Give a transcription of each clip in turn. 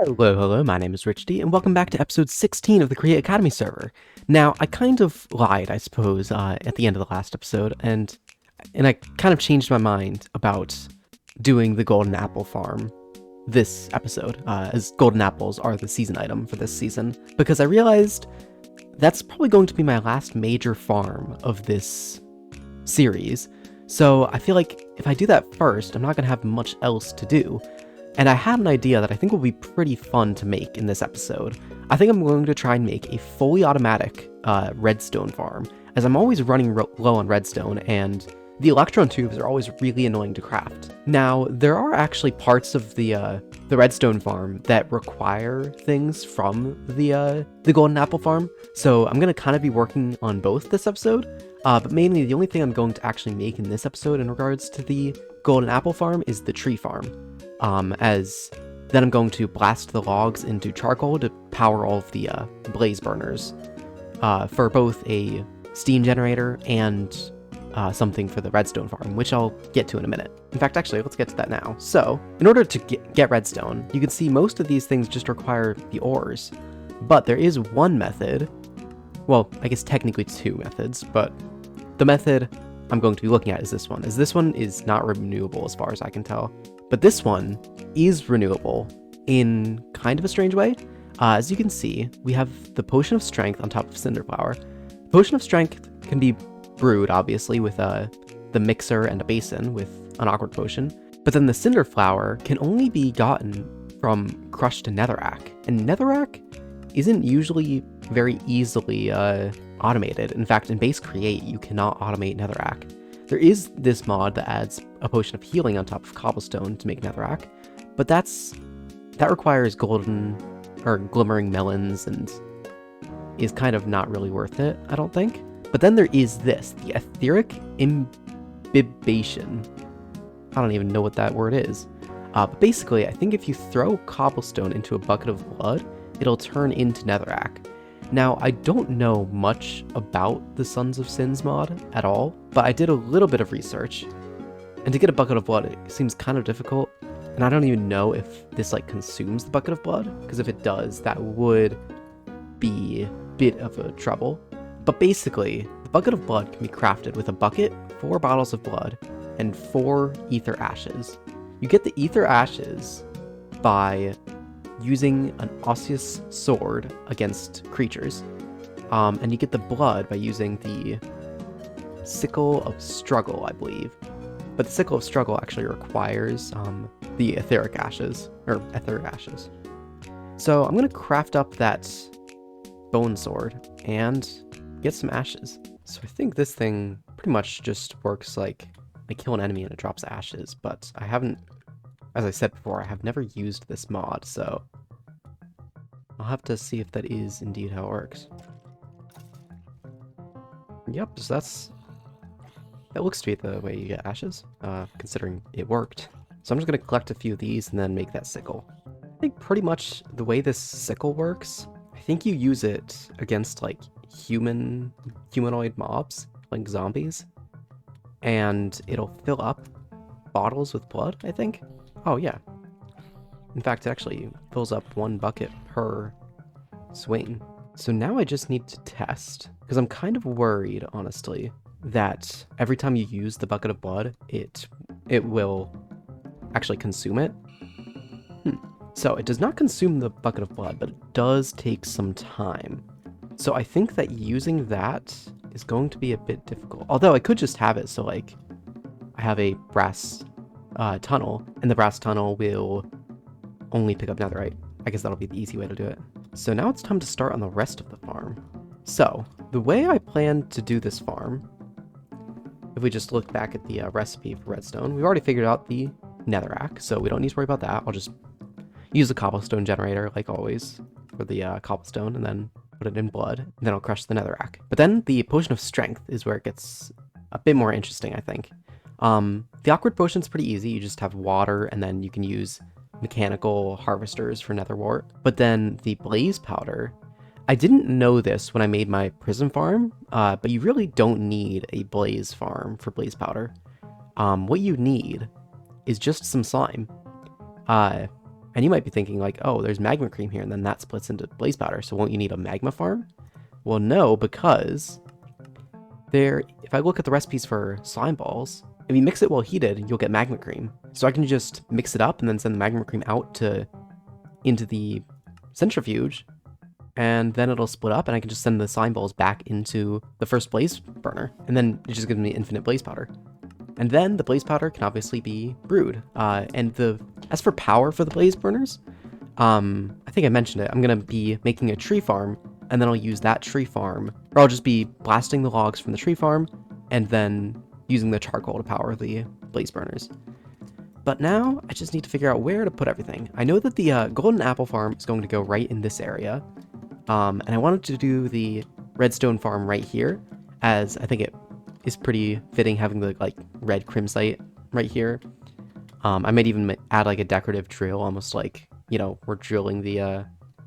Hello, my name is Richity, and welcome back to episode 16 of the Create Academy server. Now, I kind of lied, I suppose, at the end of the last episode, and I kind of changed my mind about doing the golden apple farm this episode, as golden apples are the season item for this season, because I realized that's probably going to be my last major farm of this series, so I feel like if I do that first, I'm not going to have much else to do. And I had an idea that I think will be pretty fun to make in this episode. I think I'm going to try and make a fully automatic redstone farm, as I'm always running low on redstone, and the electron tubes are always really annoying to craft. Now, there are actually parts of the redstone farm that require things from the golden apple farm, so I'm going to kind of be working on both this episode, but mainly the only thing I'm going to actually make in this episode in regards to the golden apple farm is the tree farm. As then I'm going to blast the logs into charcoal to power all of the blaze burners for both a steam generator and something for the redstone farm, which I'll get to in a minute. In fact, actually, let's get to that now. So, in order to get redstone, you can see most of these things just require the ores, but there is one method, well, I guess technically two methods, but the method I'm going to be looking at is this one, is not renewable as far as I can tell. But this one is renewable in kind of a strange way. As you can see, we have the potion of strength on top of cinder flour. Potion of strength can be brewed, obviously, with the mixer and a basin with an awkward potion. But then the cinder flour can only be gotten from crushed netherrack. And netherrack isn't usually very easily automated. In fact, in base create, you cannot automate netherrack. There is this mod that adds a potion of healing on top of cobblestone to make netherrack, but that requires golden or glimmering melons and is kind of not really worth it, I don't think. But then there is this, the etheric imbibation. I don't even know what that word is. But basically, I think if you throw cobblestone into a bucket of blood, it'll turn into netherrack. Now, I don't know much about the Sons of Sins mod at all, but I did a little bit of research, and to get a bucket of blood, it seems kind of difficult, and I don't even know if this, consumes the bucket of blood, because if it does, that would be a bit of a trouble. But basically, the bucket of blood can be crafted with a bucket, 4 bottles of blood, and 4 ether ashes. You get the ether ashes by using an osseous sword against creatures, and you get the blood by using the sickle of struggle, I believe. But the sickle of struggle actually requires the etheric ashes. So I'm gonna craft up that bone sword and get some ashes. So I think this thing pretty much just works like I kill an enemy and it drops ashes, but I haven't, as I said before, I have never used this mod, so I'll have to see if that is indeed how it works. Yep, so that looks to be the way you get ashes, considering it worked. So I'm just going to collect a few of these and then make that sickle. I think pretty much the way this sickle works, I think you use it against, humanoid mobs, like zombies, and it'll fill up bottles with blood, I think? Oh, yeah. In fact, it actually fills up 1 bucket per swing. So now I just need to test, because I'm kind of worried, honestly, that every time you use the bucket of blood, it will actually consume it. So it does not consume the bucket of blood, but it does take some time. So I think that using that is going to be a bit difficult. Although I could just have it so, I have a brass tunnel, and the brass tunnel will only pick up netherite. I guess that'll be the easy way to do it. So now it's time to start on the rest of the farm. So, the way I plan to do this farm, if we just look back at the recipe for redstone, we've already figured out the netherrack, so we don't need to worry about that. I'll just use the cobblestone generator, like always, for the cobblestone, and then put it in blood, and then I'll crush the netherrack. But then the potion of strength is where it gets a bit more interesting, I think. The awkward potion's pretty easy. You just have water, and then you can use mechanical harvesters for nether wart. But then the blaze powder, I didn't know this when I made my prison farm, but you really don't need a blaze farm for blaze powder. What you need is just some slime. And you might be thinking like, oh, there's magma cream here, and then that splits into blaze powder, so won't you need a magma farm? Well, no, because if I look at the recipes for slime balls, if you mix it while heated, you'll get magma cream. So I can just mix it up and then send the magma cream out into the centrifuge, and then it'll split up, and I can just send the slime balls back into the first blaze burner, and then it just gives me infinite blaze powder. And then the blaze powder can obviously be brewed. As for power for the blaze burners, I think I mentioned it. I'm gonna be making a tree farm, and then I'll use that tree farm, or I'll just be blasting the logs from the tree farm, and then using the charcoal to power the blaze burners. But now I just need to figure out where to put everything. I know that the golden apple farm is going to go right in this area, and I wanted to do the redstone farm right here, as I think it is pretty fitting having the like red crimsite right here. I might even add like a decorative drill, almost like, you know, we're drilling the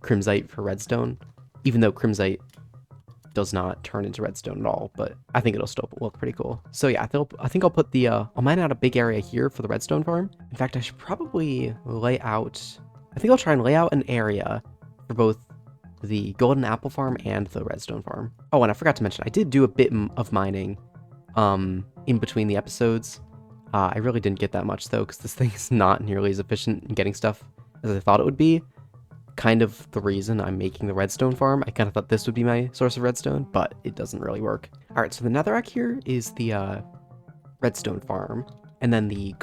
crimsite for redstone, even though crimsite does not turn into redstone at all, but I think it'll still look pretty cool. So yeah, I think I'll put the, I'll mine out a big area here for the redstone farm. In fact, I should probably I think I'll try and lay out an area for both the golden apple farm and the redstone farm. Oh, and I forgot to mention, I did do a bit of mining, in between the episodes. I really didn't get that much though, because this thing is not nearly as efficient in getting stuff as I thought it would be. Kind of the reason I'm making the redstone farm. I kind of thought this would be my source of redstone, but it doesn't really work. All right, so the netherrack here is the redstone farm, and then the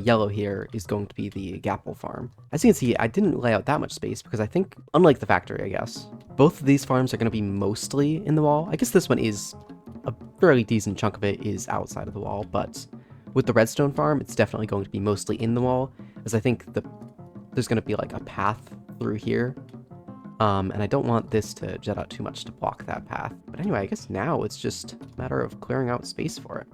yellow here is going to be the gapple farm. As you can see, I didn't lay out that much space because I think, unlike the factory, I guess, both of these farms are going to be mostly in the wall. I guess this one is a fairly decent chunk of it is outside of the wall, but with the redstone farm, it's definitely going to be mostly in the wall, as I think there's going to be like a path through here, and I don't want this to jet out too much to block that path. But anyway, I guess now it's just a matter of clearing out space for it.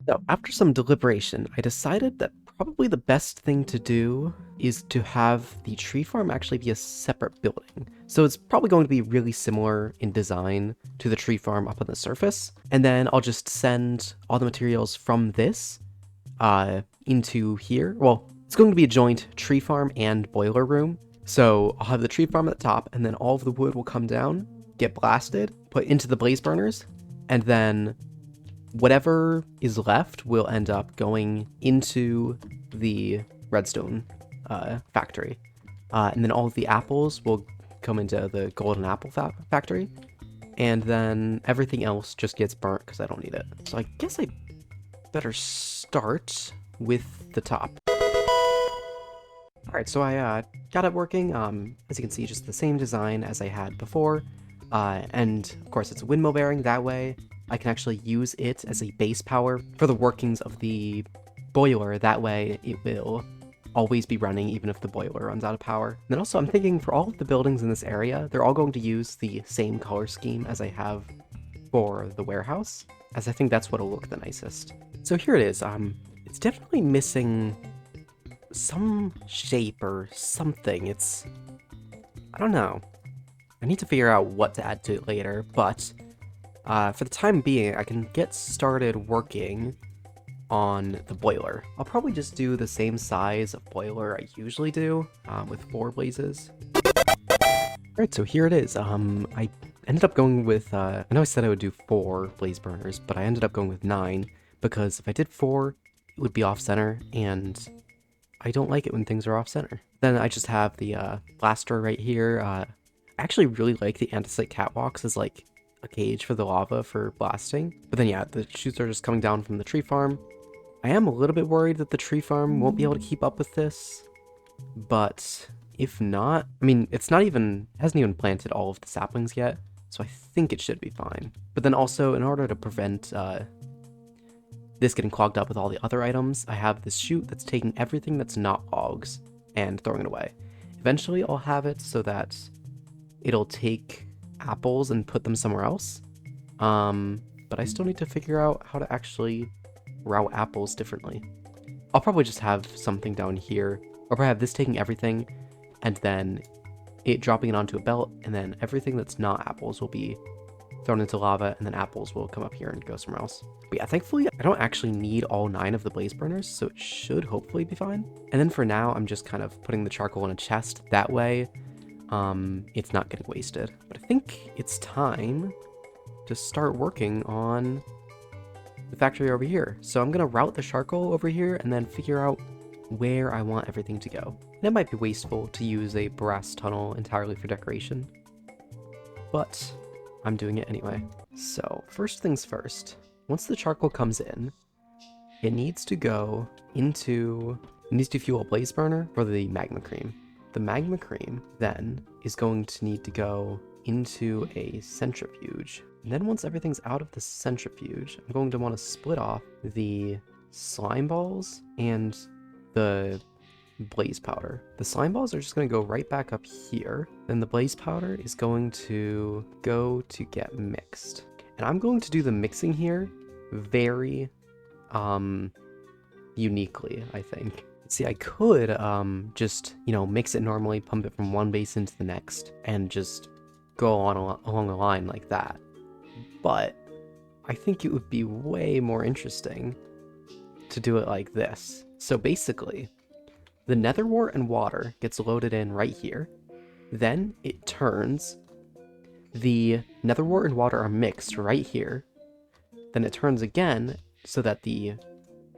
So after some deliberation, I decided that probably the best thing to do is to have the tree farm actually be a separate building. So it's probably going to be really similar in design to the tree farm up on the surface, and then I'll just send all the materials from this into here. Well, it's going to be a joint tree farm and boiler room. So I'll have the tree farm at the top, and then all of the wood will come down, get blasted, put into the blaze burners, and then whatever is left will end up going into the redstone factory. And then all of the apples will come into the golden apple factory, and then everything else just gets burnt because I don't need it. So I guess I better start with the top. Alright, so I got it working. As you can see, just the same design as I had before. And of course it's a windmill bearing. That way I can actually use it as a base power for the workings of the boiler. That way it will always be running even if the boiler runs out of power. And then also I'm thinking for all of the buildings in this area, they're all going to use the same color scheme as I have for the warehouse, as I think that's what'll look the nicest. So here it is. It's definitely missing some shape or something. I don't know. I need to figure out what to add to it later, but for the time being, I can get started working on the boiler. I'll probably just do the same size of boiler I usually do, with 4 blazes. Alright, so here it is. I ended up going with, I know I said I would do 4 blaze burners, but I ended up going with 9, because if I did 4, it would be off-center, and I don't like it when things are off-center. Then I just have the blaster right here. I actually really like the andesite catwalks as like a cage for the lava for blasting. But then yeah, the shoots are just coming down from the tree farm. I am a little bit worried that the tree farm won't be able to keep up with this, but if not, I mean, it hasn't even planted all of the saplings yet, so I think it should be fine. But then also, in order to prevent this getting clogged up with all the other items, I have this chute that's taking everything that's not logs and throwing it away. Eventually I'll have it so that it'll take apples and put them somewhere else, but I still need to figure out how to actually route apples differently. I'll probably just have something down here, or probably have this taking everything, and then it dropping it onto a belt, and then everything that's not apples will be thrown into lava, and then apples will come up here and go somewhere else. But yeah, thankfully, I don't actually need all 9 of the blaze burners, so it should hopefully be fine. And then for now, I'm just kind of putting the charcoal in a chest. That way, it's not getting wasted. But I think it's time to start working on the factory over here. So I'm gonna route the charcoal over here and then figure out where I want everything to go. And it might be wasteful to use a brass tunnel entirely for decoration, but I'm doing it anyway. So first things first, once the charcoal comes in, it needs to go into, it needs to fuel a blaze burner for the magma cream. The magma cream then is going to need to go into a centrifuge. And then once everything's out of the centrifuge, I'm going to want to split off the slime balls and the blaze powder. The slime balls are just going to go right back up here. Then the blaze powder is going to go to get mixed. And I'm going to do the mixing here very uniquely, I think. See, I could just, you know, mix it normally, pump it from one basin to the next, and just go along a line like that. But I think it would be way more interesting to do it like this. So basically, the nether wart and water gets loaded in right here. Then it turns. The nether wart and water are mixed right here. Then it turns again so that the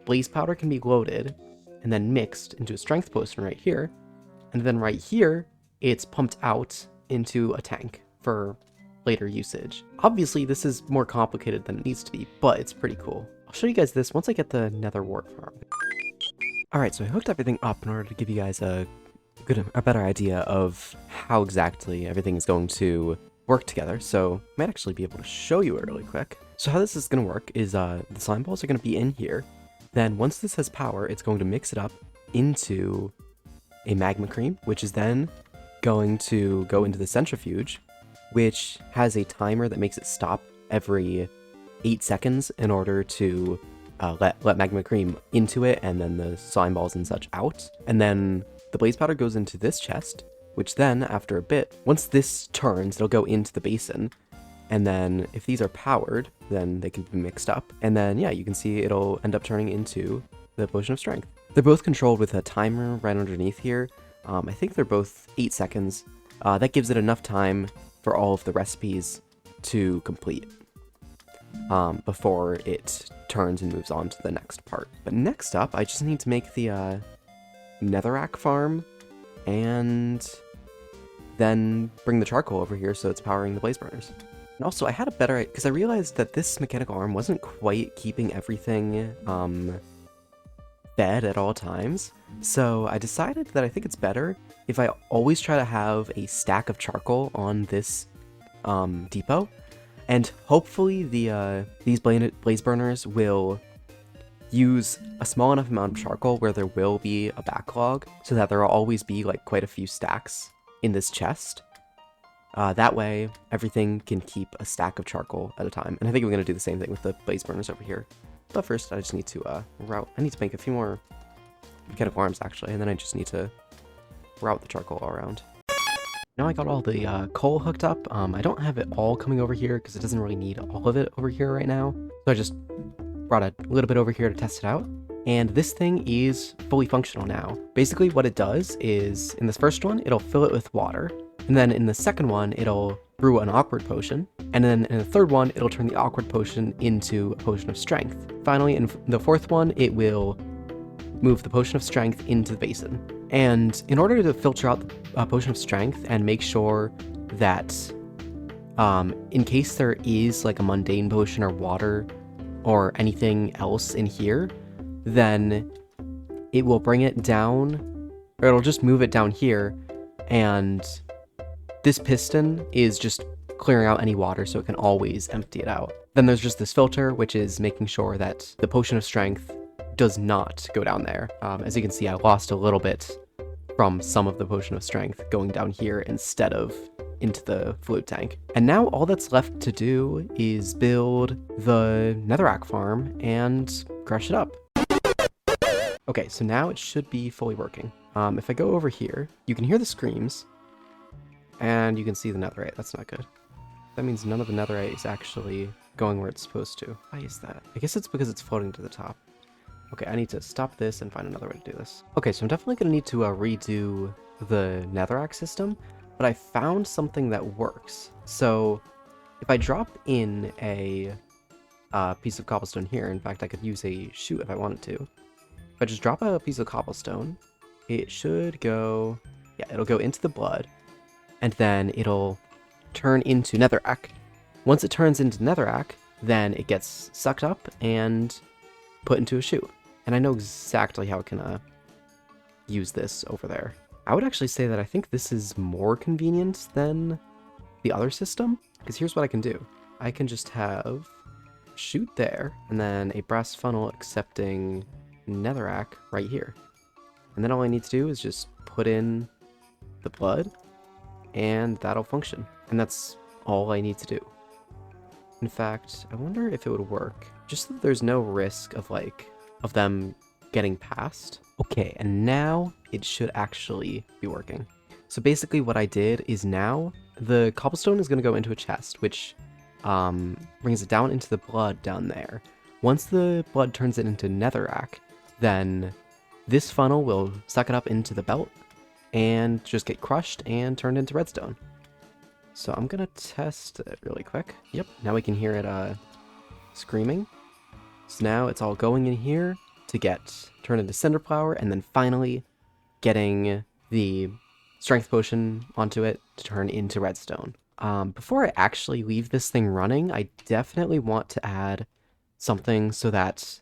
blaze powder can be loaded and then mixed into a strength potion right here. And then right here, it's pumped out into a tank for later usage. Obviously, this is more complicated than it needs to be, but it's pretty cool. I'll show you guys this once I get the nether wart farm. Alright, so I hooked everything up in order to give you guys a better idea of how exactly everything is going to work together, so I might actually be able to show you it really quick. So how this is going to work is the slime balls are going to be in here. Then once this has power, it's going to mix it up into a magma cream, which is then going to go into the centrifuge, which has a timer that makes it stop every 8 seconds in order to let magma cream into it, and then the slime balls and such out. And then the blaze powder goes into this chest, which then, after a bit, once this turns, it'll go into the basin. And then if these are powered, then they can be mixed up. And then, yeah, you can see it'll end up turning into the potion of strength. They're both controlled with a timer right underneath here. I think they're both 8 seconds. That gives it enough time for all of the recipes to complete before it turns and moves on to the next part. But next up, I just need to make the netherrack farm and then bring the charcoal over here so it's powering the blaze burners. And also, I had a better, because I realized that this mechanical arm wasn't quite keeping everything fed at all times. So I decided that I think it's better if I always try to have a stack of charcoal on this depot. And hopefully these blaze burners will use a small enough amount of charcoal where there will be a backlog, so that there will always be like quite a few stacks in this chest. That way, everything can keep a stack of charcoal at a time. And I think we're going to do the same thing with the blaze burners over here. But first, I just need to route. I need to make a few more mechanical arms, actually, and then I just need to route the charcoal all around. Now I got all the coal hooked up. I don't have it all coming over here because it doesn't really need all of it over here right now. So I just brought a little bit over here to test it out. And this thing is fully functional now. Basically what it does is, in this first one, it'll fill it with water. And then in the second one, it'll brew an awkward potion. And then in the third one, it'll turn the awkward potion into a potion of strength. Finally, in the fourth one, it will move the potion of strength into the basin. And in order to filter out the potion of strength and make sure that in case there is like a mundane potion or water or anything else in here, then it will bring it down, or it'll just move it down here, and this piston is just clearing out any water so it can always empty it out. Then there's just this filter, which is making sure that the potion of strength does not go down there. As you can see, I lost a little bit from some of the potion of strength going down here instead of into the fluid tank. And now all that's left to do is build the netherrack farm and crush it up. Okay, so now it should be fully working. If I go over here, you can hear the screams, and you can see the netherite. That's not good. That means none of the netherite is actually going where it's supposed to. Why is that? I guess it's because it's floating to the top. Okay, I need to stop this and find another way to do this. Okay, so I'm definitely going to need to redo the netherrack system, but I found something that works. So if I drop in a piece of cobblestone here, in fact, I could use a chute if I wanted to. If I just drop a piece of cobblestone, it should go, yeah, it'll go into the blood, and then it'll turn into netherrack. Once it turns into netherrack, then it gets sucked up and put into a chute. And I know exactly how I can use this over there. I would actually say that I think this is more convenient than the other system, because here's what I can do. I can just have a chute there, and then a brass funnel accepting netherrack right here. And then all I need to do is just put in the blood, and that'll function. And that's all I need to do. In fact, I wonder if it would work, just so that there's no risk of of them getting past. Okay, and now it should actually be working. So basically what I did is now the cobblestone is going to go into a chest, which brings it down into the blood down there. Once the blood turns it into netherrack, then this funnel will suck it up into the belt and just get crushed and turned into redstone. So I'm gonna test it really quick. Yep, now we can hear it screaming. So now it's all going in here to get turned into cinder flower, and then finally getting the strength potion onto it to turn into redstone. Before I actually leave this thing running, I definitely want to add something so that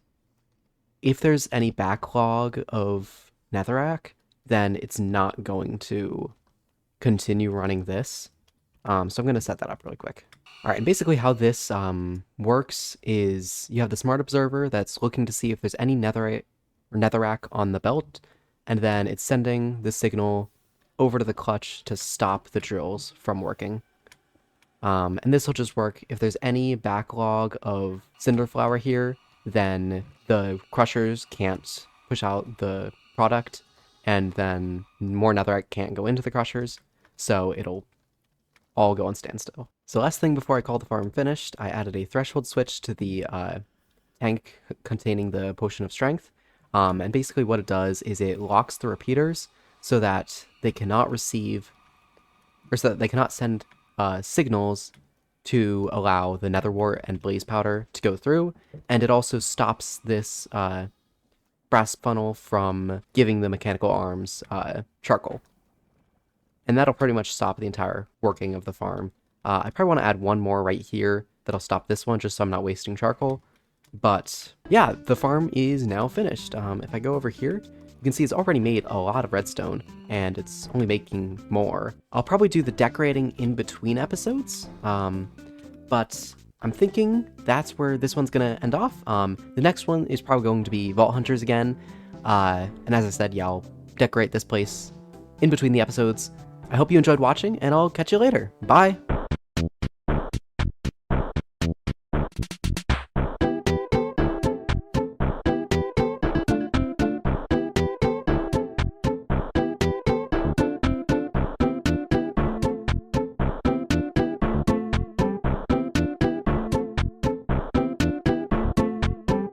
if there's any backlog of netherrack, then it's not going to continue running this. So I'm going to set that up really quick. All right, and basically how this works is you have the smart observer that's looking to see if there's any netherite or netherrack on the belt, and then it's sending the signal over to the clutch to stop the drills from working. And this will just work if there's any backlog of cinder flower here, then the crushers can't push out the product, and then more netherite can't go into the crushers, so it'll all go on standstill. So last thing before I call the farm finished, I added a threshold switch to the tank containing the potion of strength. And basically what it does is it locks the repeaters so that they cannot receive, or so that they cannot send signals to allow the nether wart and blaze powder to go through. And it also stops this brass funnel from giving the mechanical arms charcoal. And that'll pretty much stop the entire working of the farm. I probably want to add one more right here that'll stop this one, just so I'm not wasting charcoal. But yeah, the farm is now finished. If I go over here, you can see it's already made a lot of redstone, and it's only making more. I'll probably do the decorating in between episodes, but I'm thinking that's where this one's gonna end off. The next one is probably going to be Vault Hunters again, and as I said, yeah, I'll decorate this place in between the episodes. I hope you enjoyed watching, and I'll catch you later. Bye!